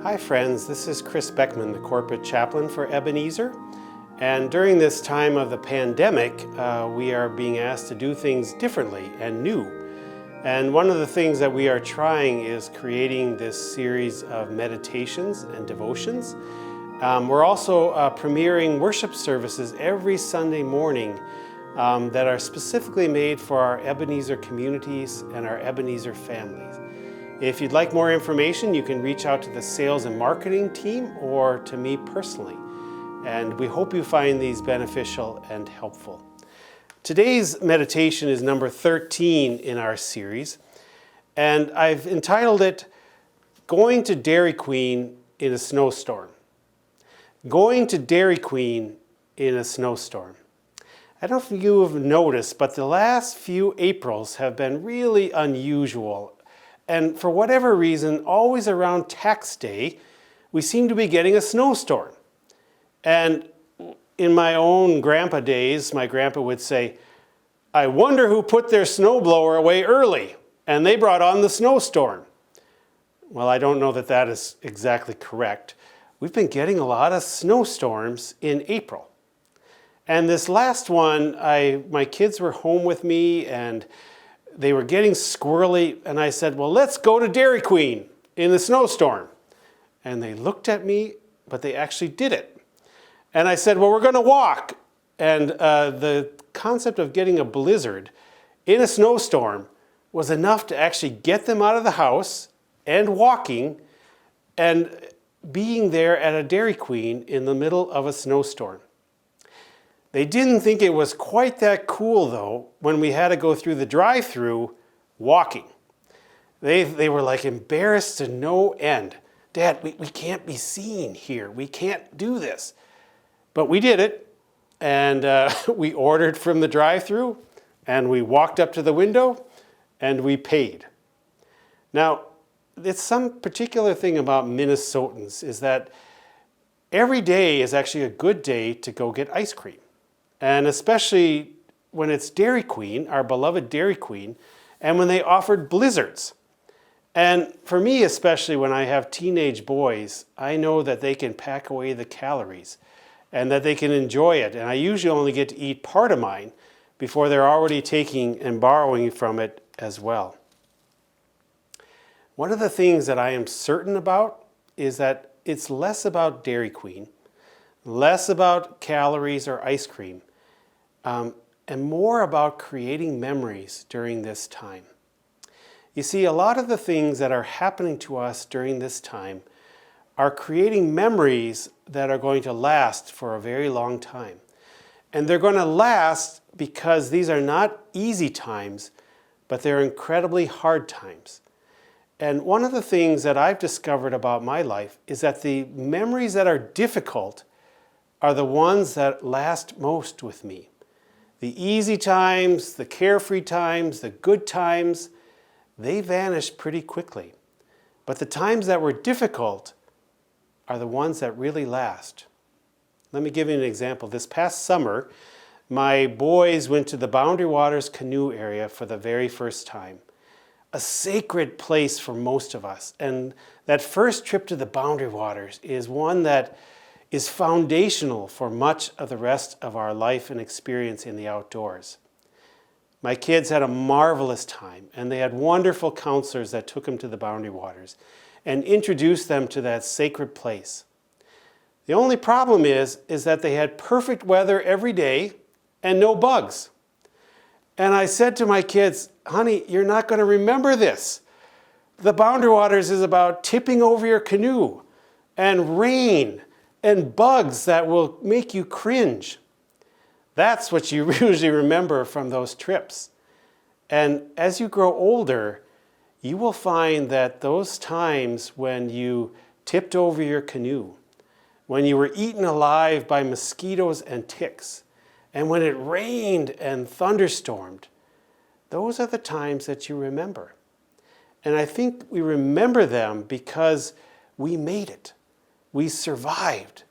Hi friends, this is Chris Beckman, the corporate chaplain for Ebenezer. And during this time of the pandemic, we are being asked to do things differently and new. And one of the things that we are trying is creating this series of meditations and devotions. We're also premiering worship services every Sunday morning that are specifically made for our Ebenezer communities and our Ebenezer families. If you'd like more information, you can reach out to the sales and marketing team or to me personally. And we hope you find these beneficial and helpful. Today's meditation is number 13 in our series, and I've entitled it, Going to Dairy Queen in a Snowstorm. Going to Dairy Queen in a Snowstorm. I don't know if you have noticed, but the last few Aprils have been really unusual. And for whatever reason, always around tax day, we seem to be getting a snowstorm. And in my own grandpa days, my grandpa would say, I wonder who put their snowblower away early, and they brought on the snowstorm. Well, I don't know that that is exactly correct. We've been getting a lot of snowstorms in April. And this last one, my kids were home with me, and they were getting squirrely, and I said, well, let's go to Dairy Queen in the snowstorm. And they looked at me, but they actually did it. And I said, well, we're going to walk. And the concept of getting a blizzard in a snowstorm was enough to actually get them out of the house and walking and being there at a Dairy Queen in the middle of a snowstorm. They didn't think it was quite that cool, though, when we had to go through the drive-thru walking. They were like embarrassed to no end. Dad, we can't be seen here. We can't do this. But we did it, and we ordered from the drive-thru, and we walked up to the window, and we paid. Now, it's some particular thing about Minnesotans is that every day is actually a good day to go get ice cream. And especially when it's Dairy Queen, our beloved Dairy Queen, and when they offered blizzards. And for me, especially when I have teenage boys, I know that they can pack away the calories and that they can enjoy it. And I usually only get to eat part of mine before they're already taking and borrowing from it as well. One of the things that I am certain about is that it's less about Dairy Queen, less about calories or ice cream, and more about creating memories during this time. You see, a lot of the things that are happening to us during this time are creating memories that are going to last for a very long time. And they're going to last because these are not easy times, but they're incredibly hard times. And one of the things that I've discovered about my life is that the memories that are difficult are the ones that last most with me. The easy times, the carefree times, the good times, they vanish pretty quickly. But the times that were difficult are the ones that really last. Let me give you an example. This past summer, my boys went to the Boundary Waters canoe area for the very first time. A sacred place for most of us. And that first trip to the Boundary Waters is one that is foundational for much of the rest of our life and experience in the outdoors. My kids had a marvelous time, and they had wonderful counselors that took them to the Boundary Waters and introduced them to that sacred place. The only problem is that they had perfect weather every day and no bugs. And I said to my kids, honey, you're not going to remember this. The Boundary Waters is about tipping over your canoe and rain and bugs that will make you cringe. That's what you usually remember from those trips. And as you grow older, you will find that those times when you tipped over your canoe, when you were eaten alive by mosquitoes and ticks, and when it rained and thunderstormed, those are the times that you remember. And I think we remember them because we made it. We survived,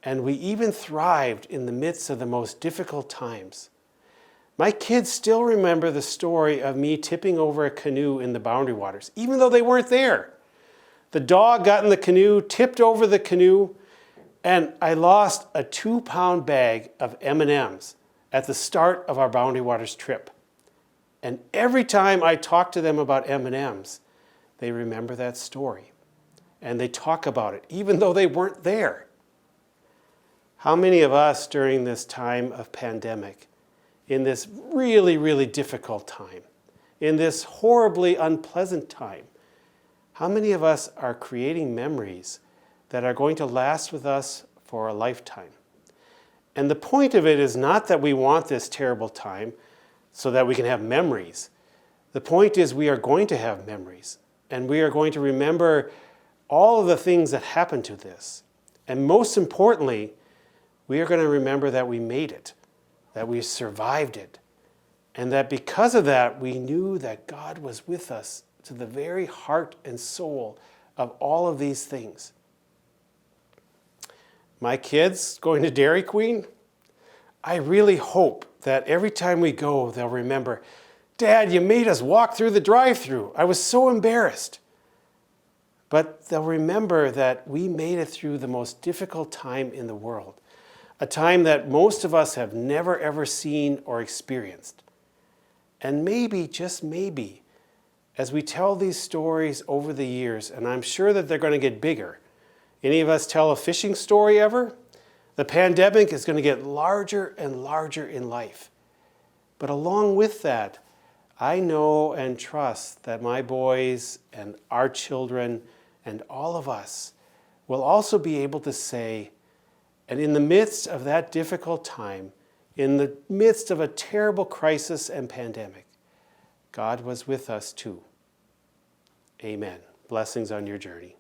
and we even thrived in the midst of the most difficult times. My kids still remember the story of me tipping over a canoe in the Boundary Waters, even though they weren't there. The dog got in the canoe, tipped over the canoe, and I lost a 2-pound bag of M&Ms at the start of our Boundary Waters trip. And every time I talk to them about M&Ms, they remember that story. And they talk about it, even though they weren't there. How many of us during this time of pandemic, in this really, really difficult time, in this horribly unpleasant time, how many of us are creating memories that are going to last with us for a lifetime? And the point of it is not that we want this terrible time so that we can have memories. The point is we are going to have memories, and we are going to remember all of the things that happened to this. And most importantly, we are going to remember that we made it, that we survived it, and that because of that, we knew that God was with us to the very heart and soul of all of these things. My kids going to Dairy Queen, I really hope that every time we go, they'll remember, Dad, you made us walk through the drive-thru. I was so embarrassed. But they'll remember that we made it through the most difficult time in the world, a time that most of us have never ever seen or experienced. And maybe, just maybe, as we tell these stories over the years, and I'm sure that they're going to get bigger. Any of us tell a fishing story ever? The pandemic is going to get larger and larger in life. But along with that, I know and trust that my boys and our children and all of us will also be able to say, and in the midst of that difficult time, in the midst of a terrible crisis and pandemic, God was with us too. Amen. Blessings on your journey.